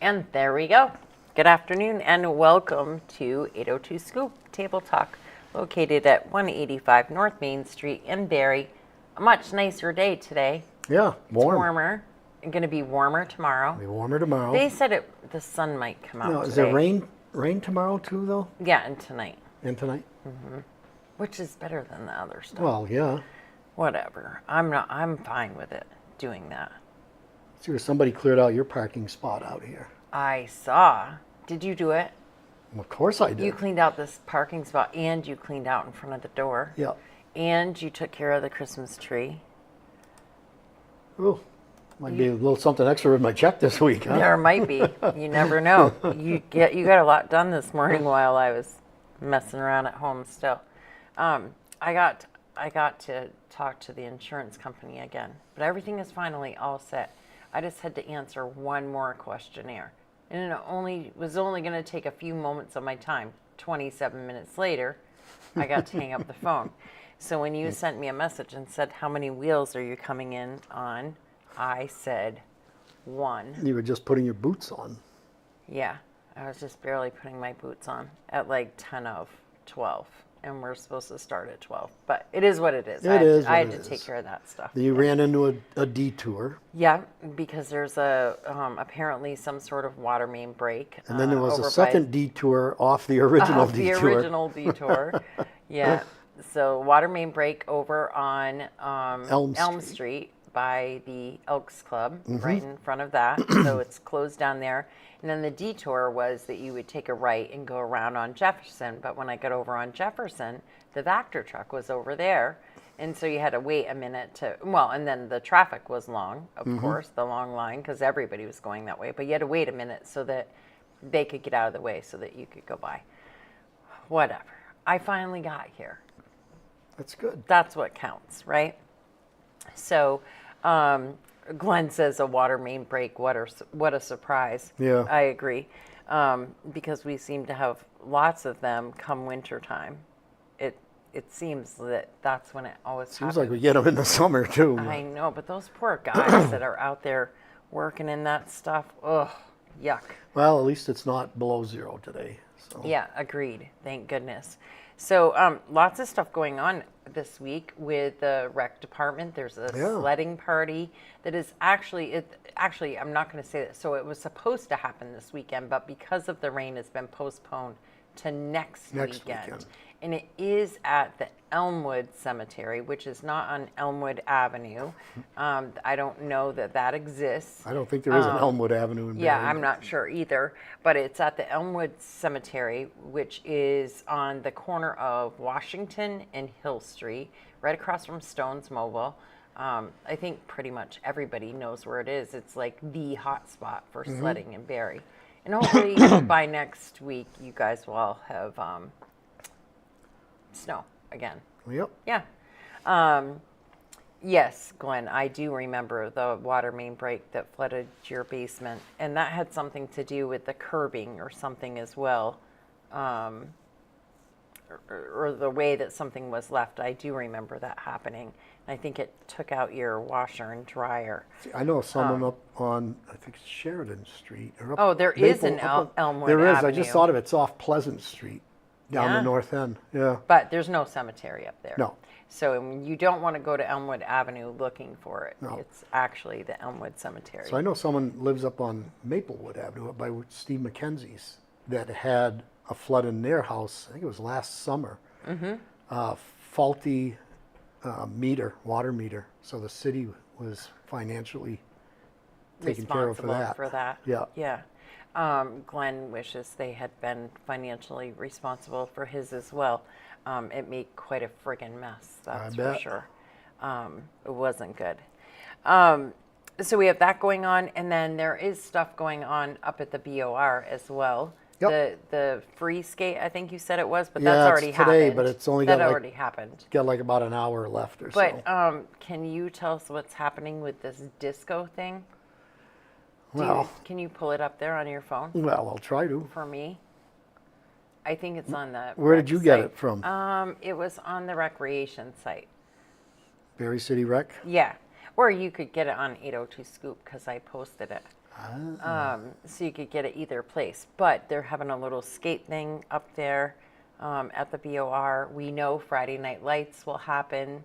And there we go. Good afternoon and welcome to 802 Scoop Table Talk, located at 185 North Main Street in Barrie. A much nicer day today. Yeah, warm. It's warmer. It's going to be warmer tomorrow. It'll be warmer tomorrow. They said the sun might come out today. Is there rain tomorrow too, though? Yeah, and tonight. And tonight? Mm-hmm. Which is better than the other stuff. Well, yeah. Whatever. I'm fine with it, doing that. See, somebody cleared out your parking spot out here. I saw. Did you do it? Well, of course I did. You cleaned out this parking spot and you cleaned out in front of the door. Yeah. And you took care of the Christmas tree. Oh, might be a little something extra with my check this week, huh? There might be. You never know. You got a lot done this morning while I was messing around at home still. I got to talk to the insurance company again, but everything is finally all set. I just had to answer one more questionnaire, and it was only going to take a few moments of my time. 27 minutes later, I got to hang up the phone. So when you sent me a message and said, how many wheels are you coming in on? I said 1. You were just putting your boots on. Yeah, I was just barely putting my boots on at like 10 of 12. And we're supposed to start at 12. But it is what it is. I had to take care of that stuff. You ran into a detour. Yeah, because there's apparently some sort of water main break. And then there was a second detour off the original detour. The original detour. Yeah. So water main break over on Elm Street by the Elks Club, right in front of that. So it's closed down there. And then the detour was that you would take a right and go around on Jefferson. But when I got over on Jefferson, the Vector truck was over there. And so you had to wait a minute and then the traffic was long, of course, the long line, because everybody was going that way. But you had to wait a minute so that they could get out of the way so that you could go by. Whatever. I finally got here. That's good. That's what counts, right? So Glenn says a water main break. What a surprise. Yeah. I agree. Because we seem to have lots of them come wintertime. It seems that's when it always happens. Seems like we get them in the summer too. I know, but those poor guys that are out there working in that stuff, ugh, yuck. Well, at least it's not below zero today. So. Yeah, agreed. Thank goodness. So lots of stuff going on this week with the rec department. There's a sledding party that is actually, I'm not going to say that. So it was supposed to happen this weekend, but because of the rain, it's been postponed to next weekend. And it is at the Elmwood Cemetery, which is not on Elmwood Avenue. I don't know that exists. I don't think there is an Elmwood Avenue in Barrie. Yeah, I'm not sure either. But it's at the Elmwood Cemetery, which is on the corner of Washington and Hill Street, right across from Stone's Mobile. I think pretty much everybody knows where it is. It's like the hot spot for sledding in Barrie. And hopefully by next week, you guys will all have snow again. Yep. Yeah. Yes, Glenn, I do remember the water main break that flooded your basement, and that had something to do with the curbing or something as well, or the way that something was left. I do remember that happening. I think it took out your washer and dryer. See, I know someone up on, I think it's Sheridan Street. Or there is an Elmwood There is. Avenue. I just thought of it. It's off Pleasant Street down the north end. Yeah. But there's no cemetery up there. No. So you don't want to go to Elmwood Avenue looking for it. No. It's actually the Elmwood Cemetery. So I know someone lives up on Maplewood Avenue up by Steve McKenzie's that had a flood in their house. I think it was last summer. Faulty water meter. So the city was financially taken care of for that. Yeah. Yeah. Glenn wishes they had been financially responsible for his as well. It made quite a friggin' mess, that's for sure. It wasn't good. So we have that going on, and then there is stuff going on up at the BOR as well. Yep. The free skate, I think you said it was, but Yeah, that's already it's today, happened. but it's only that got already happened. Got like about an hour left or But so. can you tell us what's happening with this disco thing? Well, Can you pull it up there on your phone well, I'll try to. for me? I think it's on the Where rec did you get site. it from? It was on the recreation site. Barrie City Rec? Yeah. Or you could get it on 802 Scoop because I posted it. So you could get it either place. But they're having a little skate thing up there at the BOR. We know Friday Night Lights will happen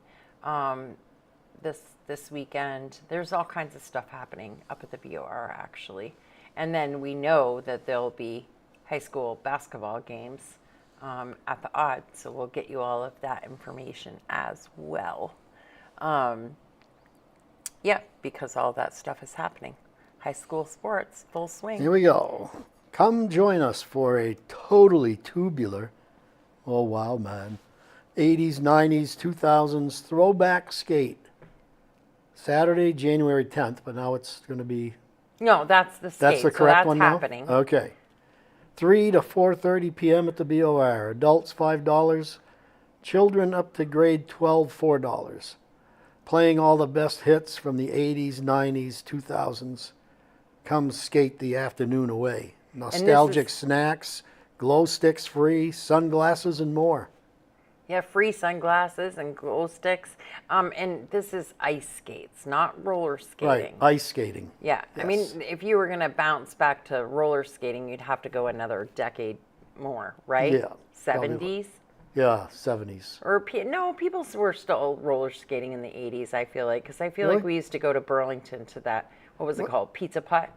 this weekend. There's all kinds of stuff happening up at the BOR, actually. And then we know that there'll be high school basketball games at the Odd, so we'll get you all of that information as well. Yeah, because all that stuff is happening. High school sports, full swing. Here we go. Come join us for a totally tubular, oh wow, man, 80s, 90s, 2000s throwback skate. Saturday, January 10th, but now it's going to be... No, that's the skate. That's the correct one now? Happening. Okay. 3 to 4:30 p.m. at the BOR. Adults, $5. Children up to grade 12, $4. Playing all the best hits from the 80s, 90s, 2000s. Come skate the afternoon away. Nostalgic snacks, glow sticks free, sunglasses, and more. Yeah, free sunglasses and glow sticks. And this is ice skates, not roller skating. Right, ice skating. Yeah, Yes. I mean, if you were going to bounce back to roller skating, you'd have to go another decade more, right? Yeah, 70s? Yeah, 70s. Or no, people were still roller skating in the 80s, I feel like. Because I feel like we used to go to Burlington to that, what was it called? Pizza Putt?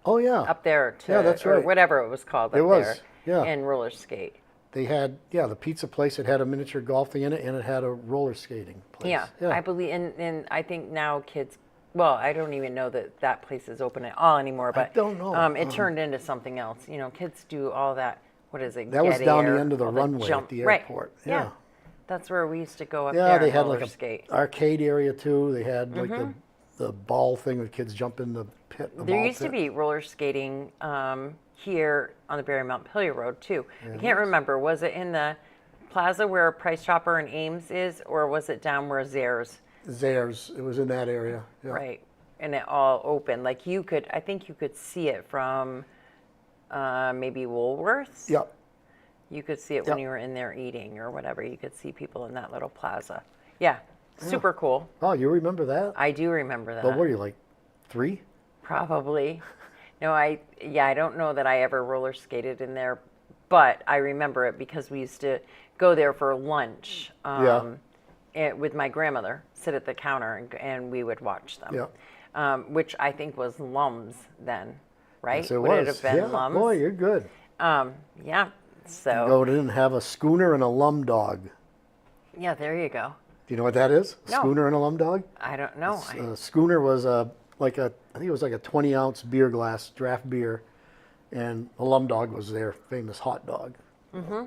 Oh, yeah. Up there to, Yeah, that's or right. whatever it was called up It was, there. yeah. And roller skate. They had, the pizza place. It had a miniature golf thing in it, and it had a roller skating place. Yeah, I believe, and I think now kids, well, I don't even know that that place is open at all anymore, but I don't know. It turned into something else. You know, kids do all that, what is it? That was Get down air, the end of the all runway jump. at the Right. airport. Yeah. That's where we used to go up Yeah, there they and had roller like skate. a arcade area too. They had like the ball thing where kids jump in the pit. There used to be roller skating here on the Barry Montpelier Road too. I can't remember. Was it in the plaza where Price Chopper and Ames is, or was it down where Zares? Zares. It was in that area. Yeah. Right. And it all open. Like I think you could see it from maybe Woolworths. Yep. You could see it when you were in there eating or whatever. You could see people in that little plaza. Yeah. Super cool. Oh, you remember that? I do remember that. But what were you, like 3? Probably. No, I don't know that I ever roller skated in there, but I remember it because we used to go there for lunch with my grandmother, sit at the counter, and we would watch them. Yeah. Which I think was Lums then, right? Yes, it Would was. it have been Lums? Boy, you're good. Yeah. So. Go in and have a schooner and a lum dog. Yeah, there you go. Do you know what that is? A No. schooner and a lum dog? I don't know. A schooner was I think it was like a 20-ounce beer glass, draft beer, and a lum dog was their famous hot dog. Mm-hmm.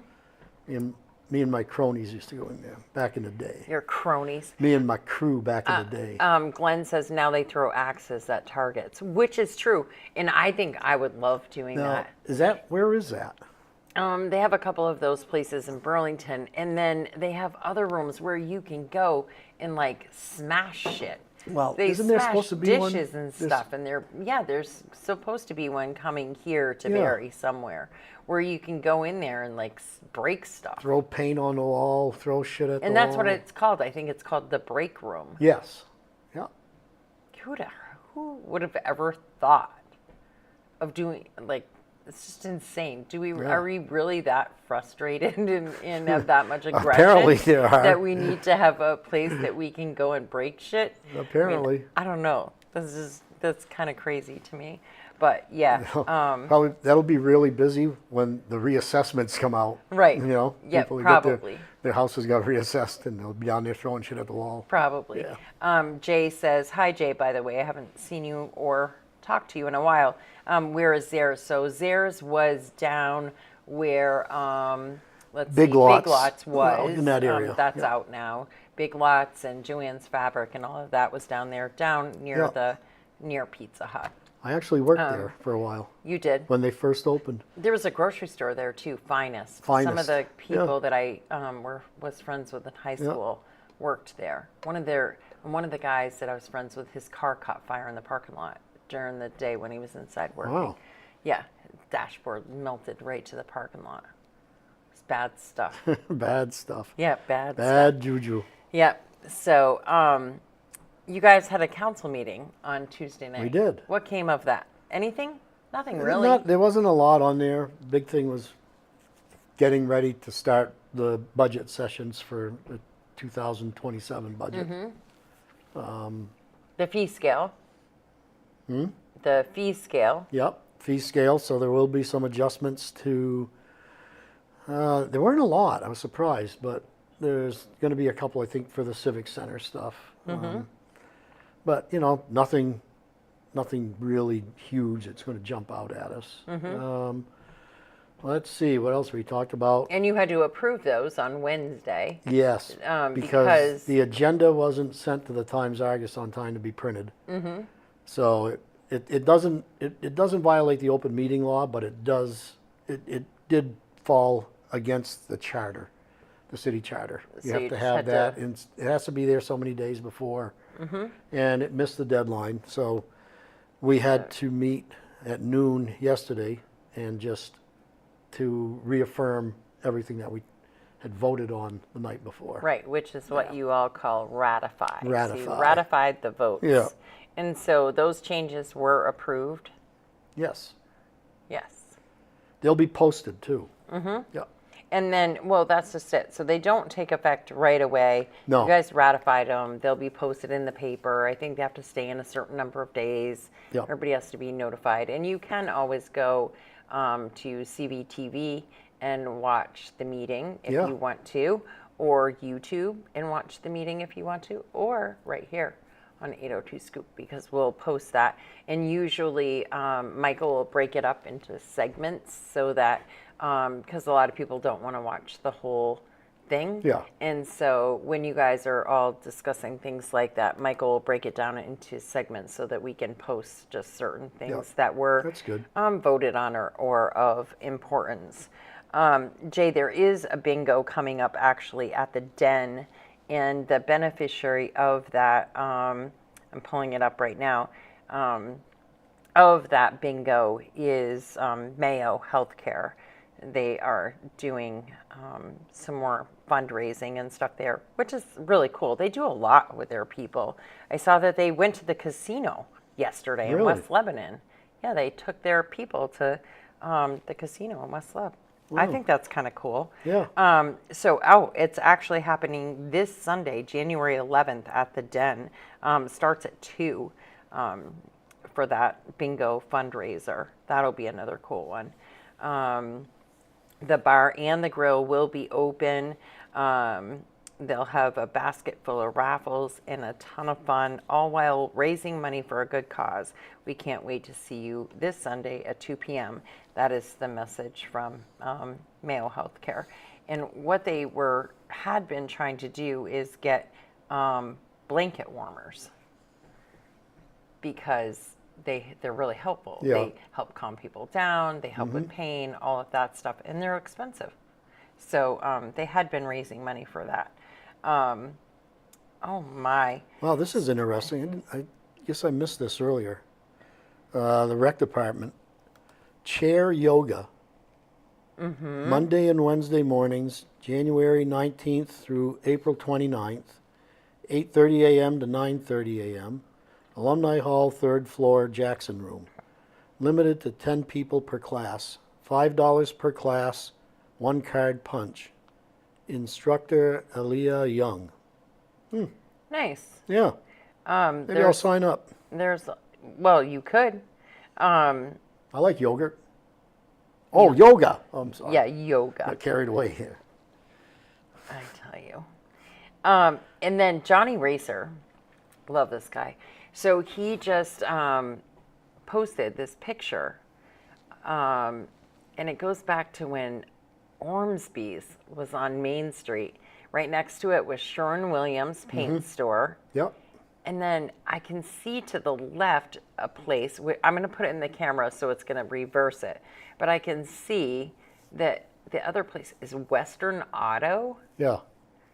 And me and my cronies used to go in there back in the day. Your cronies. Me and my crew back in the day. Glenn says now they throw axes at targets, which is true, and I think I would love doing Now, that. where is that? They have a couple of those places in Burlington, and then they have other rooms where you can go and like smash shit. Well, They isn't there smash supposed to be one? dishes and There's- stuff, and there's supposed to be one coming here to Yeah. Barry somewhere where you can go in there and like break stuff. Throw paint on the wall, throw shit at the And wall. that's what it's called. I think it's called the break room. Yes. Yeah. Who would have ever thought of doing like? It's just insane. Are we really that frustrated and have that much aggression? Apparently there are. That we need to have a place that we can go and break shit. Apparently. I don't know. That's kind of crazy to me. But yeah. Probably that'll be really busy when the reassessments come out. Right. You know, Yeah, people probably. their houses got reassessed and they'll be down there throwing shit at the wall. Probably. Yeah. Jay says, hi, Jay, by the way. I haven't seen you or talked to you in a while. Where is Zares? So Zares was down where, Big Lots. Big Lots was. In that area. That's out now. Big Lots and Joann's Fabric and all of that was down there, down near near Pizza Hut. I actually worked there for a while You did? when they first opened. There was a grocery store there too, Finest. Some of Finest. the people that I was friends with in high school worked there. One of the guys that I was friends with, his car caught fire in the parking lot during the day when he was inside working. Wow. Yeah, dashboard melted right to the parking lot. It's bad stuff. Bad stuff. Yeah, bad stuff. Bad juju. Yep. So, You guys had a council meeting on Tuesday night. We did. What came of that? Anything? Nothing really. There wasn't a lot on there. Big thing was getting ready to start the budget sessions for the 2027 budget. The fee scale. The fee scale. Yep, fee scale. So there will be some adjustments to. There weren't a lot. I was surprised, but there's going to be a couple, I think, for the Civic Center stuff. But you know, nothing really huge that's going to jump out at us. Let's see, what else we talked about. And you had to approve those on Wednesday. Yes, because the agenda wasn't sent to the Times-Argus on time to be printed. So it doesn't violate the open meeting law, but it did fall against the charter, the city charter. You So have to have that, and it has to be there so many days before. And it missed the deadline, so we had to meet at noon yesterday and just to reaffirm everything that we had voted on the night before. Right, which is what you all call ratify. Ratify. So you ratified the votes. Yeah. And so those changes were approved? Yes. Yes. They'll be posted too. Yeah. And then, well, that's just it. So they don't take effect right away. No. You guys ratified them. They'll be posted in the paper. I think they have to stay in a certain number of days. Yep. Everybody has to be notified. And you can always go to CVTV and watch the meeting if Yeah. you want to, or YouTube and watch the meeting if you want to, or right here on 802 Scoop, because we'll post that. And usually Michael will break it up into segments so that, because a lot of people don't want to watch the whole thing. Yeah. And so when you guys are all discussing things like that, Michael will break it down into segments so that we can post just certain things that were That's good. voted on or of importance. Jay, there is a bingo coming up actually at the Den, and the beneficiary of that, I'm pulling it up right now, of that bingo is Mayo Healthcare. They are doing some more fundraising and stuff there, which is really cool. They do a lot with their people. I saw that they went to the casino yesterday in West Lebanon. Yeah, they took their people to the casino in West Lebanon. I think that's kind of cool. Yeah. It's actually happening this Sunday, January 11th at the Den. Starts at 2 for that bingo fundraiser. That'll be another cool one. The bar and the grill will be open. They'll have a basket full of raffles and a ton of fun, all while raising money for a good cause. We can't wait to see you this Sunday at 2 p.m. That is the message from Mayo Healthcare. And what they had been trying to do is get blanket warmers, because they're really helpful. Yeah. They help calm people down. They help with pain, all of that stuff, and they're expensive. So they had been raising money for that. Oh my! Wow, this is interesting. I guess I missed this earlier. The rec department, chair yoga. Monday and Wednesday mornings, January 19th through April 29th, 8:30 a.m. to 9:30 a.m. Alumni Hall, 3rd floor, Jackson Room. Limited to 10 people per class. $5 per class, 1 card punch. Instructor Aaliyah Young. Nice. Yeah. Maybe I'll sign up. Well, you could. I like yogurt. Oh, yoga. Oh, I'm sorry. Yeah, yoga. Got carried away here. I tell you. And then Johnny Racer, love this guy. So he just posted this picture, and it goes back to when Ormsby's was on Main Street. Right next to it was Sherwin-Williams Paint Store. Yep. And then I can see to the left a place, I'm going to put it in the camera so it's going to reverse it, but I can see that the other place is Western Auto. Yeah.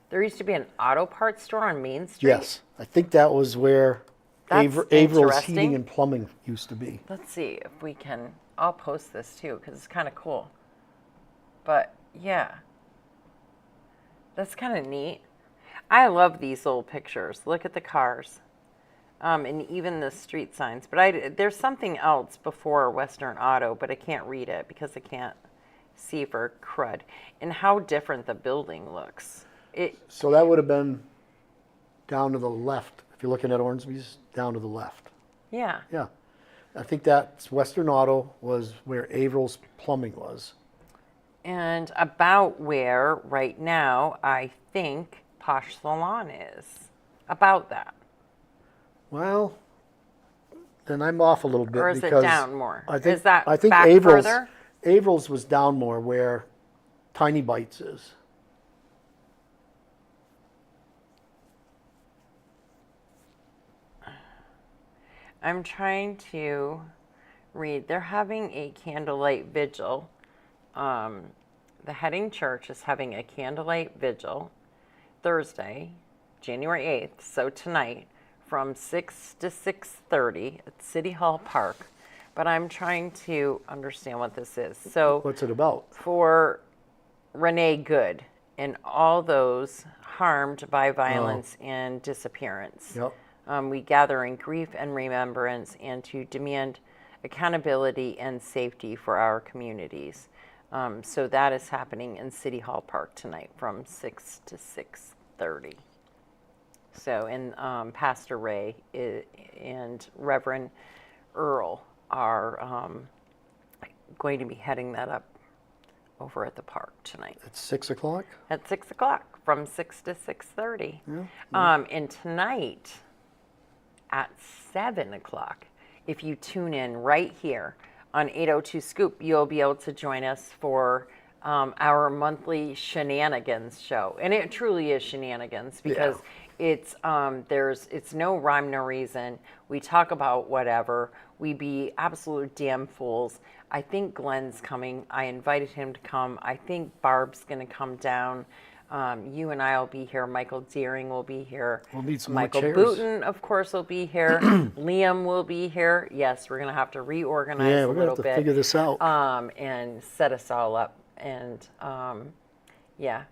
There used to be an auto parts store on Main Street. Yes. I think that was where That's Averill's interesting. Heating and Plumbing used to be. Let's see if we can, I'll post this too because it's kind of cool. But yeah, that's kind of neat. I love these old pictures. Look at the cars. And even the street signs. But there's something else before Western Auto, but I can't read it because I can't see for crud. And how different the building looks. So that would have been down to the left. If you're looking at Ormsby's, down to the left. Yeah. Yeah. I think that's Western Auto was where Averill's Plumbing was. And about where right now I think Posh Salon is. About that. Well, then I'm off a little bit. Or is because it down more? I think, Is that I think back further? Averill's was down more where Tiny Bites is. I'm trying to read. They're having a candlelight vigil. The Heading Church is having a candlelight vigil Thursday, January 8th, so tonight, from 6 to 6:30 at City Hall Park. But I'm trying to understand what this is. So What's it about? for Renee Good and all those harmed by violence and disappearance. Yep. We gather in grief and remembrance and to demand accountability and safety for our communities. So that is happening in City Hall Park tonight from 6 to 6:30. So, and Pastor Ray and Reverend Earl are going to be heading that up over at the park tonight. It's 6 o'clock? At 6 o'clock, from 6 to 6:30. Yeah. And tonight at 7 o'clock, if you tune in right here on 802 Scoop, you'll be able to join us for our monthly shenanigans show. And it truly is shenanigans because it's no rhyme, no reason. We talk about whatever. We be absolute damn fools. I think Glenn's coming. I invited him to come. I think Barb's going to come down. You and I will be here. Michael Deering will be here. We'll need some Michael more chairs. Booten, of course, will be here. Liam will be here. Yes, we're going to have to reorganize Yeah, a we're going to little have to bit. figure this out. And set us all up. And yeah,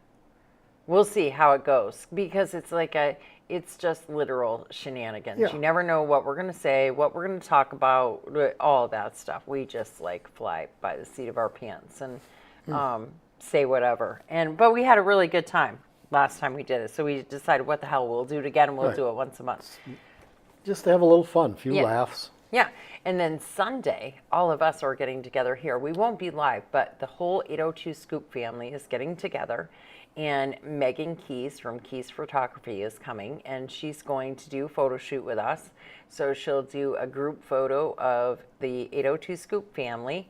we'll see how it goes because it's just literal shenanigans. Yeah. You never know what we're going to say, what we're going to talk about, all that stuff. We just fly by the seat of our pants and say whatever. But we had a really good time last time we did it. So we decided what the hell we'll do it again and we'll Right. do it once a month. Just to have a little fun, a few Yeah. laughs. Yeah. And then Sunday, all of us are getting together here. We won't be live, but the whole 802 Scoop family is getting together. And Megan Keys from Keys Photography is coming, and she's going to do a photo shoot with us. So she'll do a group photo of the 802 Scoop family,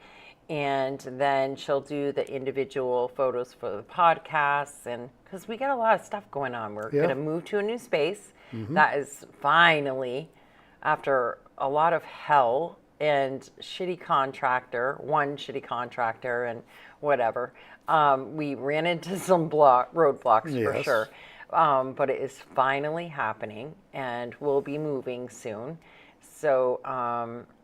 and then she'll do the individual photos for the podcasts. And because we got a lot of stuff going on, we're going to move to a new space. That is finally, after a lot of hell and one shitty contractor and whatever. We ran into some roadblocks for Yes. sure. But it is finally happening and we'll be moving soon. So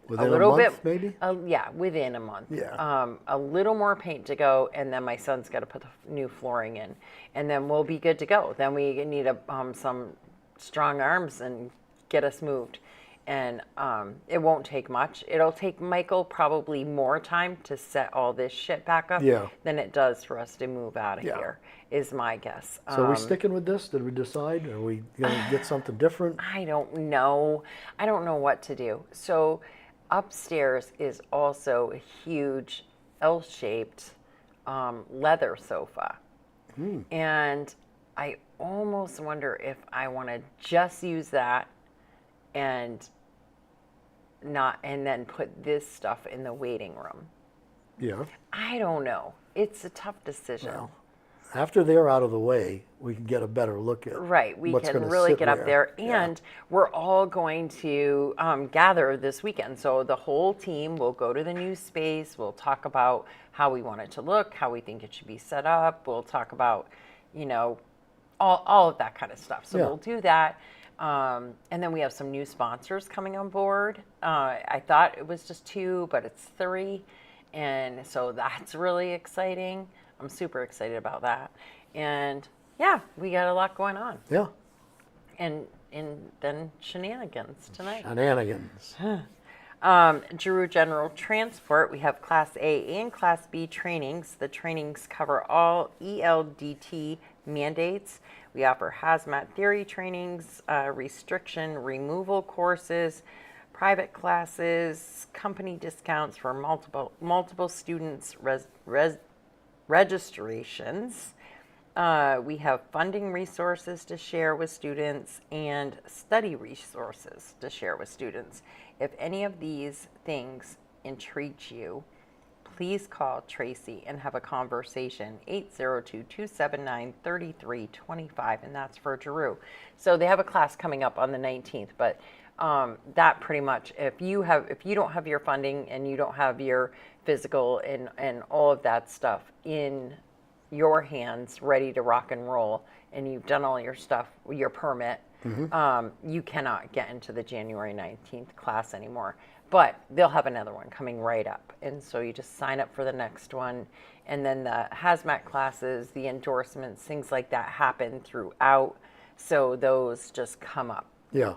Within a little month, bit, maybe? yeah, within a month. Yeah. A little more paint to go, and then my son's got to put the new flooring in, and then we'll be good to go. Then we need some strong arms and get us moved. And it won't take much. It'll take Michael probably more time to set all this shit back up than it does for us to move out of here, is my guess. So are we sticking with this? Did we decide? Are we going to get something different? I don't know. I don't know what to do. So upstairs is also a huge L-shaped leather sofa. And I almost wonder if I want to just use that and then put this stuff in the waiting room. Yeah. I don't know. It's a tough decision. Well, after they're out of the way, we can get a better look at Right, we what's can gonna really sit get up there, and we're all going to gather this weekend. So the whole team will go to the new space. We'll talk about how we want it to look, how we think it should be set up. We'll talk about, all of that kind of stuff. So we'll do that. And then we have some new sponsors coming on board. I thought it was just 2, but it's 3. And so that's really exciting. I'm super excited about that. And yeah, we got a lot going on. Yeah. And then shenanigans tonight. Shenanigans. Giroux General Transport, we have Class A and Class B trainings. The trainings cover all ELDT mandates. We offer hazmat theory trainings, restriction removal courses, private classes, company discounts for multiple students, registrations. We have funding resources to share with students and study resources to share with students. If any of these things intrigue you, please call Tracy and have a conversation, 802-279-3325, and that's for Giroux. So they have a class coming up on the 19th, but that pretty much, if you don't have your funding and you don't have your physical and all of that stuff in your hands ready to rock and roll, and you've done all your stuff, your permit, you cannot get into the January 19th class anymore. But they'll have another one coming right up. And so you just sign up for the next one. And then the hazmat classes, the endorsements, things like that happen throughout. So those just come up. Yeah.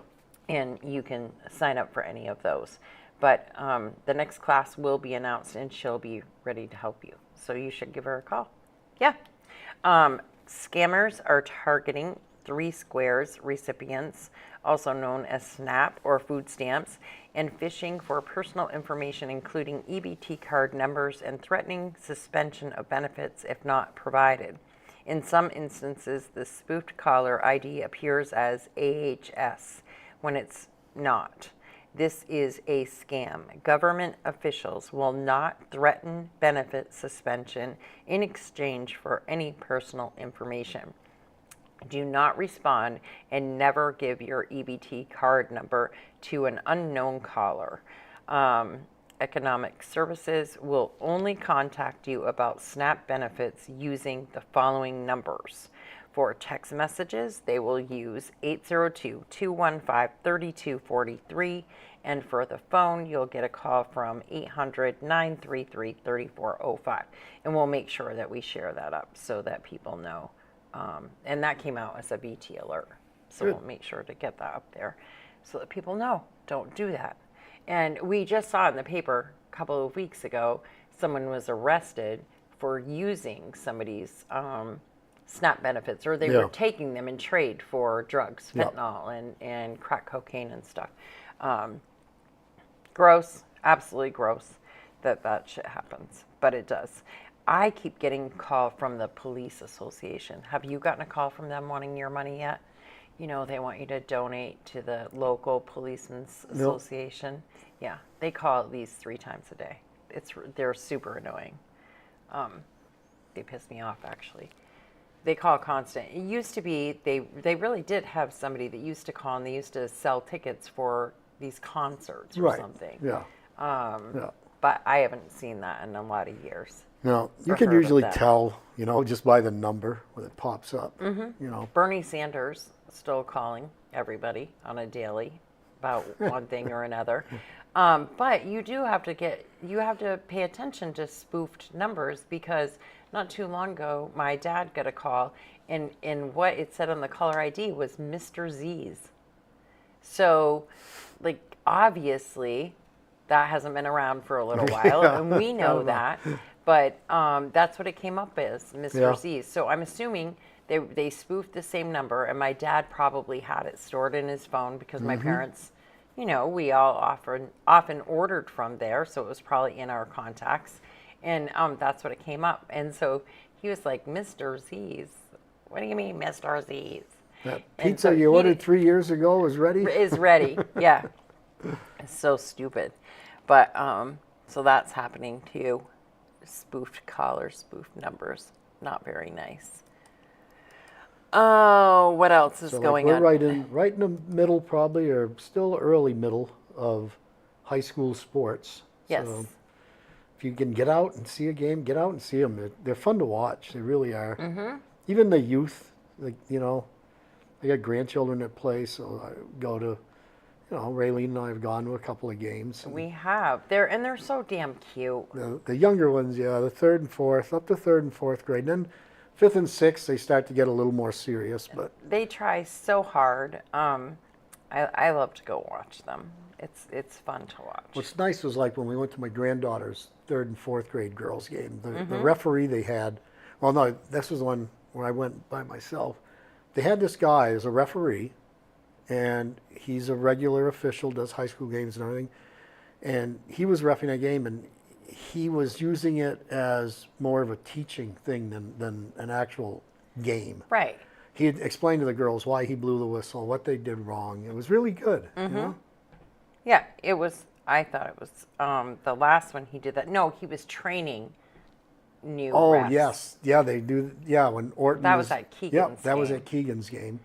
And you can sign up for any of those. But the next class will be announced, and she'll be ready to help you. So you should give her a call. Yeah. Scammers are targeting 3 squares recipients, also known as SNAP or food stamps, and phishing for personal information, including EBT card numbers, and threatening suspension of benefits if not provided. In some instances, the spoofed caller ID appears as AHS when it's not. This is a scam. Government officials will not threaten benefit suspension in exchange for any personal information. Do not respond and never give your EBT card number to an unknown caller. Economic Services will only contact you about SNAP benefits using the following numbers. For text messages, they will use 802-215-3243, and for the phone, you'll get a call from 800-933-3405. And we'll make sure that we share that up so that people know. And that came out as a BT alert. So Good. We'll make sure to get that up there so that people know, don't do that. And we just saw in the paper a couple of weeks ago, someone was arrested for using somebody's SNAP benefits, or they were taking them in trade for drugs, fentanyl and crack cocaine and stuff. Gross, absolutely gross that shit happens, but it does. I keep getting a call from the police association. Have you gotten a call from them wanting your money yet? You know, they want you to donate to the local policemen's association. Yeah, they call at least 3 times a day. They're super annoying. They piss me off, actually. They call constant. It used to be, they really did have somebody that used to call, and they used to sell tickets for these concerts or something. Yeah. But I haven't seen that in a lot of years. No, you can usually tell, just by the number when it pops up. Bernie Sanders still calling everybody on a daily about one thing or another. But you have to pay attention to spoofed numbers, because not too long ago, my dad got a call, and what it said on the caller ID was Mr. Z's. So, obviously, that hasn't been around for a little while, and we know that. But that's what it came up as, Mr. Z's. So I'm assuming they spoofed the same number, and my dad probably had it stored in his phone, because my parents, we all often ordered from there, so it was probably in our contacts. And that's what it came up. And so he was like, Mr. Z's. What do you mean, Mr. Z's? That pizza you ordered 3 years ago is ready? Is ready, yeah. It's so stupid. But, so that's happening too. Spoofed callers, spoofed numbers. Not very nice. Oh, what else is going on? We're right in the middle, probably, or still early middle of high school sports. Yes. So if you can get out and see a game, get out and see them. They're fun to watch. They really are. Mm-hmm. Even the youth, I got grandchildren that play, so I go to, Raylene and I have gone to a couple of games. We have. They're so damn cute. The younger ones, the 3rd and 4th, up to 3rd and 4th grade. And then 5th and 6th, they start to get a little more serious. But they try so hard. I love to go watch them. It's fun to watch. What's nice was like when we went to my granddaughter's 3rd and 4th grade girls game, the referee they had, well, no, this was the one where I went by myself. They had this guy as a referee, and he's a regular official, does high school games and everything. And he was reffing a game, and he was using it as more of a teaching thing than an actual game. Right. He had explained to the girls why he blew the whistle, what they did wrong. It was really good. You know? Yeah, it was. I thought it was the last one he did that. No, he was training new refs. Yes. Yeah, they do. Yeah, when Orton That was at Keegan's Yeah, that was game. at Keegan's game.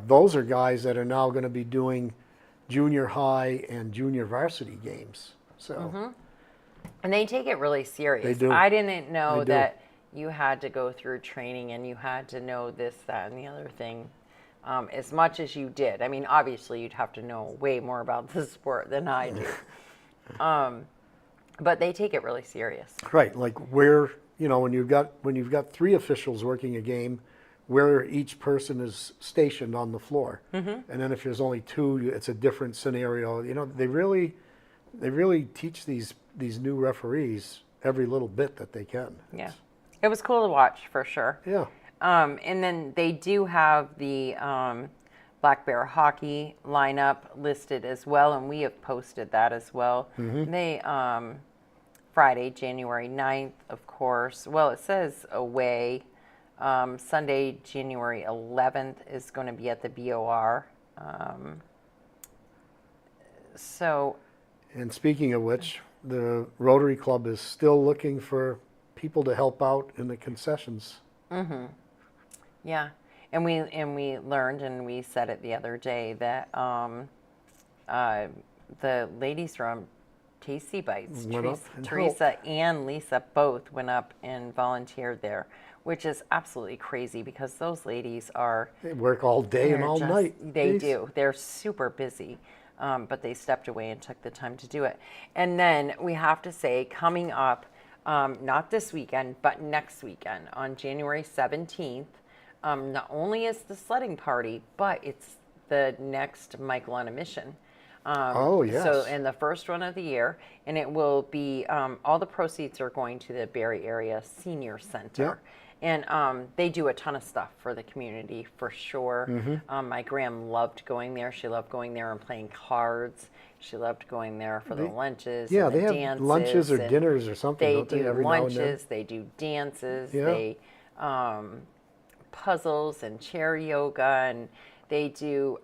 Those are guys that are now going to be doing junior high and junior varsity games. So And they take it really serious. They do. I didn't know They do. that you had to go through training and you had to know this, that, and the other thing as much as you did. I mean, obviously, you'd have to know way more about the sport than I do. But they take it really serious. right, like where when you've got 3 officials working a game, where each person is stationed on the floor, and then if there's only 2, it's a different scenario. They really teach these new referees every little bit that they can. Yeah. It was cool to watch for sure. Yeah. And then they do have the Black Bear hockey lineup listed as well, and we have posted that as well. They Friday, January 9th, of course. Well, it says away. Sunday, January 11th is going to be at the BOR. And speaking of which, the Rotary Club is still looking for people to help out in the concessions. Yeah, and we learned, and we said it the other day, that the ladies from Tasty Bites, Went up and Teresa and Lisa, both went up and volunteered there, which is absolutely crazy because those ladies are... They work all day and all night. They Jeez. do. They're super busy, but they stepped away and took the time to do it. And then we have to say, coming up, not this weekend, but next weekend on January 17th, not only is the sledding party, but it's the next Michael on a Mission. Oh, yes. So, and the first one of the year, and it will be, all the proceeds are going to the Barrie Area Senior Center. And they do a ton of stuff for the community, for sure. My Graham loved going there. She loved going there and playing cards. She loved going there for the lunches. Yeah, and the they have dances, lunches or and dinners or something, They don't they, do every now and then? lunches. They do dances. Yeah. They puzzles and chair yoga, and they do.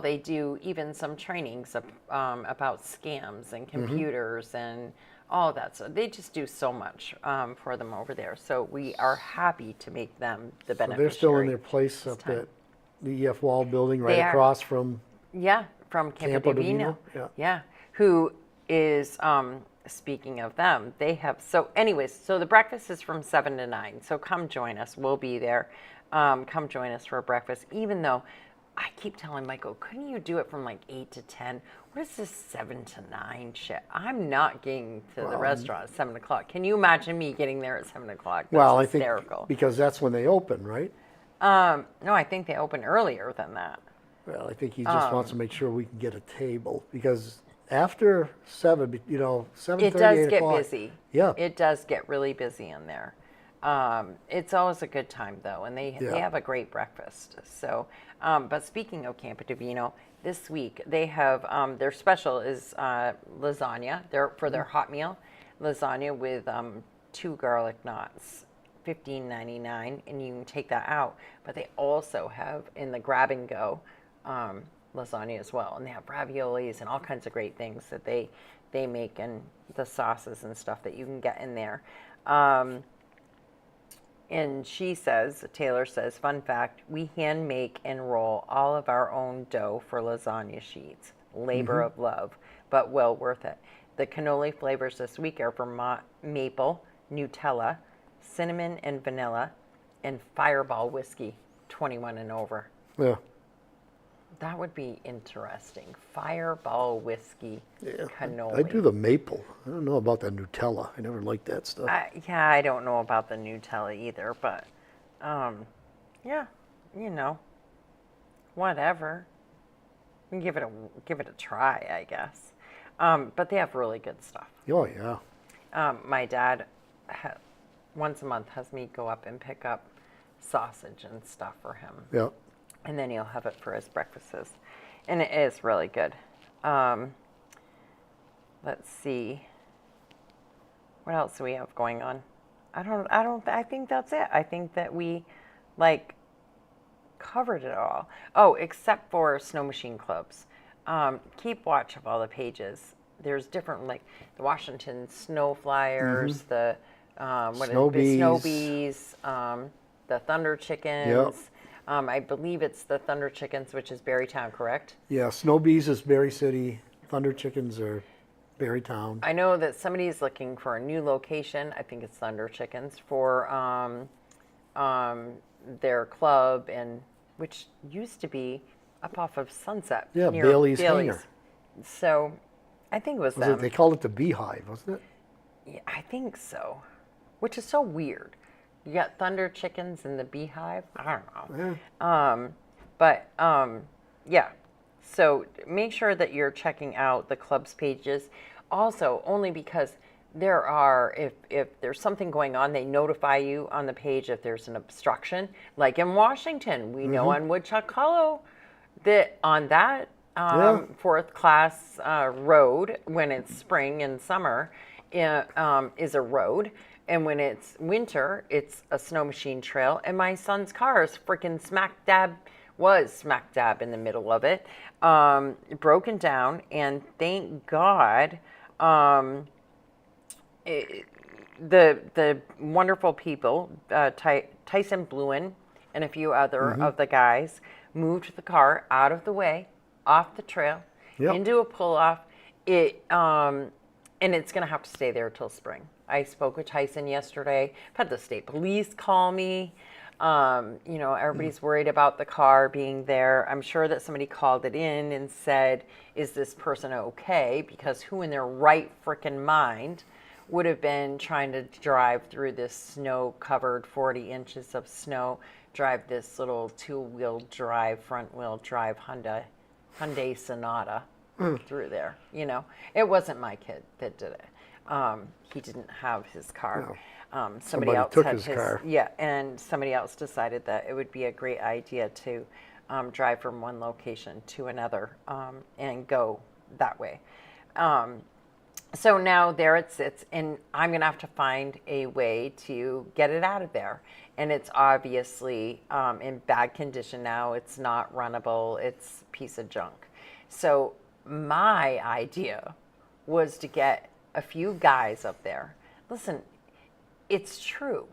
They do even some trainings about scams and computers and all that. So they just do so much for them over there. So we are happy to make them the beneficiary. They're still in their place up time. at the EF Wall building right They are. across from From Campo Campo Divino. Divino, Yeah. Who is, speaking of them, they have, so the breakfast is from 7 to 9. So come join us. We'll be there. Come join us for breakfast, even though I keep telling Michael, couldn't you do it from like 8 to 10? What is this 7 to 9 shit? I'm not getting to the restaurant at 7 o'clock. Can you imagine me getting there at 7 o'clock? That's I think hysterical. because that's when they open, right? No, I think they open earlier than that. Well, I think he just wants to make sure we can get a table because after 7, 7:30, It does 8 get o'clock, busy. Yeah. It does get really busy in there. It's always a good time though, and they have a great breakfast. So, but speaking of Campo Divino, this week they have their special is lasagna. For their hot meal, lasagna with 2 garlic knots, $15.99, and you can take that out. But they also have in the grab and go lasagna as well, and they have raviolis and all kinds of great things that they make, and the sauces and stuff that you can get in there. And Taylor says, fun fact, we hand make and roll all of our own dough for lasagna sheets. Labor of love, but well worth it. The cannoli flavors this week are Vermont maple, Nutella, cinnamon and vanilla, and Fireball whiskey, 21 and over. Yeah. That would be interesting. Fireball whiskey cannoli. I do the maple. I don't know about the Nutella. I never liked that stuff. I don't know about the Nutella either, but whatever. Give it a try, I guess. But they have really good stuff. Oh, yeah. My dad, once a month, has me go up and pick up sausage and stuff for him. Yeah. And then he'll have it for his breakfasts. And it is really good. Let's see. What else do we have going on? I think that's it. I think that we, covered it all. Oh, except for snow machine clubs. Keep watch of all the pages. There's different, the Washington Snow Flyers, the Snow Bees. Snow Bees, the Thunder Chickens. Yep. I believe it's the Thunder Chickens, which is Berrytown, correct? Yeah, Snow Bees is Berry City. Thunder Chickens are Berrytown. I know that somebody is looking for a new location. I think it's Thunder Chickens for their club, and which used to be up off of Sunset. Yeah, near Bailey's Hangar. So I think it was Was them. it, they called it the Beehive, wasn't it? Yeah, I think so. Which is so weird. You got Thunder Chickens and the Beehive. I don't know. Yeah. Yeah. So make sure that you're checking out the club's pages. Also, only because there are, if there's something going on, they notify you on the page if there's an obstruction. Like in Washington, we know on Woodchuck Hollow that on that fourth class road, when it's spring and summer, is a road. And when it's winter, it's a snow machine trail. And my son's car is freaking smack dab in the middle of it, broken down. And thank God, the wonderful people, Tyson Bluen and a few other of the guys, moved the car out of the way, off the trail, into a pull-off. And it's going to have to stay there till spring. I spoke with Tyson yesterday. I've had the state police call me. Everybody's worried about the car being there. I'm sure that somebody called it in and said, is this person okay? Because who in their right frickin' mind would have been trying to drive through this snow-covered 40 inches of snow, drive this little two-wheel drive, front-wheel drive Hyundai Sonata through there? It wasn't my kid that did it. He didn't have his car. No. Somebody else took had his car. Yeah, and somebody else decided that it would be a great idea to drive from one location to another and go that way. So now there it sits, and I'm going to have to find a way to get it out of there. And it's obviously in bad condition now. It's not runnable. It's a piece of junk. So my idea was to get a few guys up there. Listen, it's true.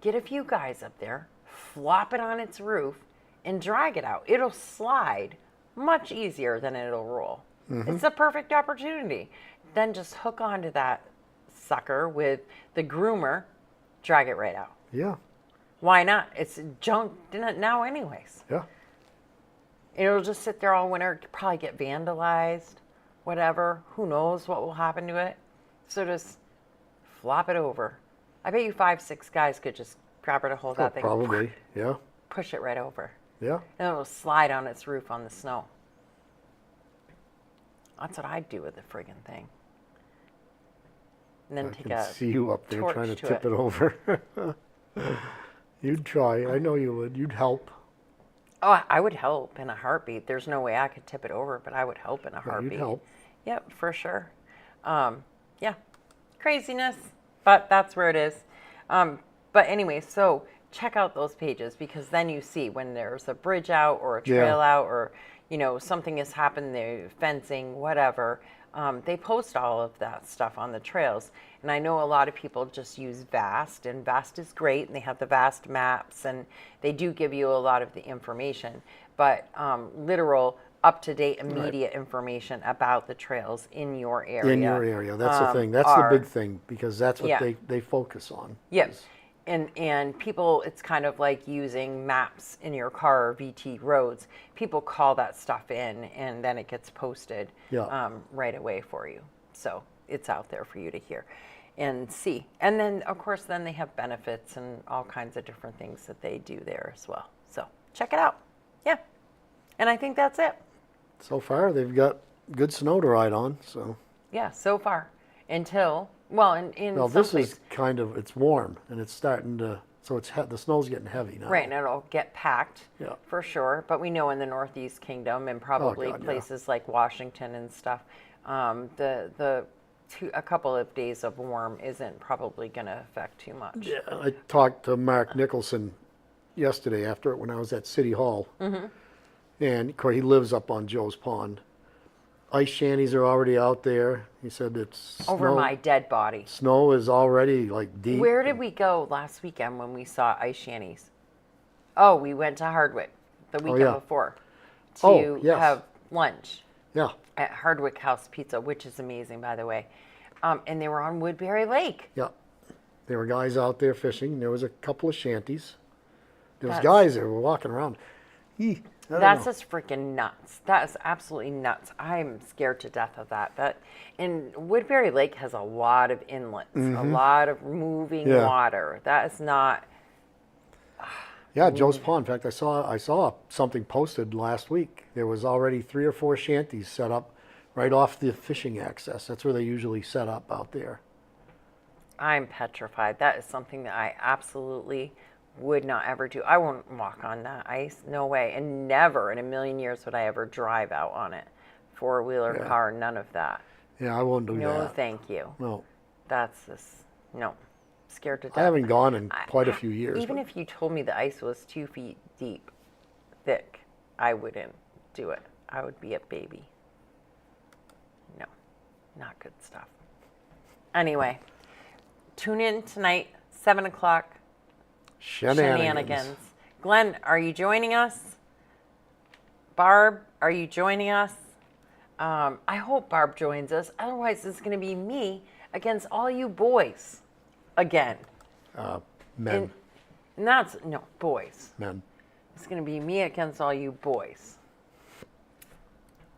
Get a few guys up there, flop it on its roof, and drag it out. It'll slide much easier than it'll roll. It's the perfect opportunity. Then just hook onto that sucker with the groomer, drag it right out. Yeah. Why not? It's junk now anyways. Yeah. It'll just sit there all winter, probably get vandalized, whatever. Who knows what will happen to it. So just flop it over. I bet you 5-6 guys could just grab it, hold that thing. Probably. Yeah. Push it right over. Yeah. And it'll slide on its roof on the snow. That's what I'd do with the friggin' thing. And then I take can a see you up there torch trying to to tip it over. You'd try. I know you would. You'd help. Oh, I would help in a heartbeat. There's no way I could tip it over, but I would help in a heartbeat. You'd help. Yep, for sure. Yeah, craziness, but that's where it is. But anyway, so check out those pages, because then you see when there's a bridge out or a trail out, or something has happened, they're fencing, whatever. They post all of that stuff on the trails. And I know a lot of people just use VAST, and VAST is great, and they have the VAST maps, and they do give you a lot of the information. But literal, up-to-date, immediate information about the trails in your area. In your area. That's the thing. That's the big thing, because that's what they focus on. Yes. And people, it's kind of like using maps in your car or VT roads. People call that stuff in, and then it gets posted right away for you. So it's out there for you to hear and see. And then, of course, then they have benefits and all kinds of different things that they do there as well. So check it out. Yeah. And I think that's it. So far, they've got good snow to ride on. So. Yeah, so far. Until, well, in Well, some this places. is kind of, it's warm and it's starting to, so the snow's getting heavy now. Right, and it'll get packed Yeah. for sure. But we know in the Northeast Kingdom and probably God, yeah. places like Washington and stuff, a couple of days of warm isn't probably going to affect too much. Yeah, I talked to Mark Nicholson yesterday after when I was at City Hall. Mm-hmm. And of course, he lives up on Joe's Pond. Ice shanties are already out there. He said it's Over my dead body. Snow is already like deep. Where did we go last weekend when we saw ice shanties? Oh, we went to Hardwick the weekend yeah. before Oh, to yes. have lunch Yeah, at Hardwick House Pizza, which is amazing, by the way. And they were on Woodbury Lake. yeah. There were guys out there fishing. There was a couple of shanties. There was That's- guys that were walking around. I don't That's know. just freaking nuts. That is absolutely nuts. I'm scared to death of that. And Woodbury Lake has a lot of inlets, a lot of moving Yeah. water. That is not. Yeah, Joe's Pond. In fact, I saw something posted last week. There was already 3 or 4 shanties set up right off the fishing access. That's where they usually set up out there. I'm petrified. That is something that I absolutely would not ever do. I won't walk on that ice. No way. And never in a million years would I ever drive out on it. 4-wheeler Yeah. car, none of that. Yeah, I won't do No, that. thank you. No, That's just, no. Scared to death. I haven't gone in quite a few years. Even but if you told me the ice was 2 feet deep, thick, I wouldn't do it. I would be a baby. No, not good stuff. Anyway, tune in tonight, 7 o'clock. Shenanigans. Glenn, are you joining us? Barb, are you joining us? I hope Barb joins us. Otherwise, it's going to be me against all you boys again. Men. And that's, no, boys. Men. It's going to be me against all you boys.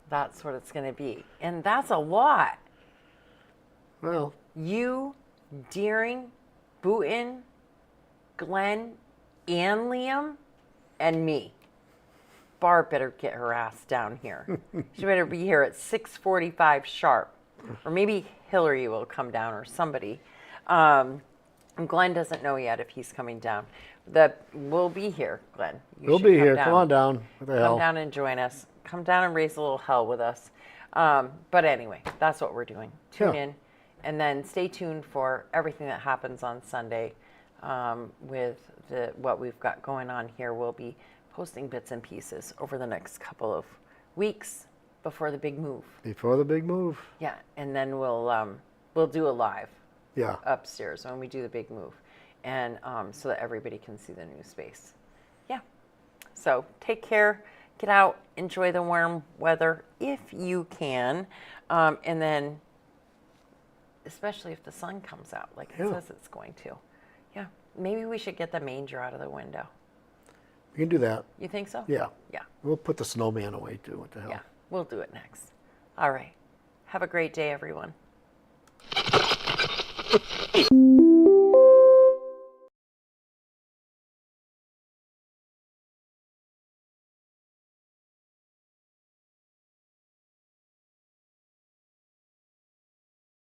That's what it's going to be. And that's a lot. Well, You, Deering, Booten, Glenn, and Liam, and me. Barb better get her ass down here. She better be here at 6:45 sharp. Or maybe Hillary will come down or somebody. And Glenn doesn't know yet if he's coming down. We'll be here, Glenn. You we'll should be come here. down. Come on down. What the hell? Come down and join us. Come down and raise a little hell with us. But anyway, that's what we're doing. Tune Yeah. in. And then stay tuned for everything that happens on Sunday with what we've got going on here. We'll be posting bits and pieces over the next couple of weeks before the big move. Before the big move. Yeah, and then we'll do a live Yeah. upstairs when we do the big move, and so that everybody can see the new space. Yeah. So take care, get out, enjoy the warm weather if you can, and then especially if the sun comes out like it Yeah. says it's going to. Yeah. Maybe we should get the manger out of the window. We can do that. You think so? Yeah. Yeah. We'll put the snowman away too. What the hell? Yeah. We'll do it next. All right. Have a great day, everyone.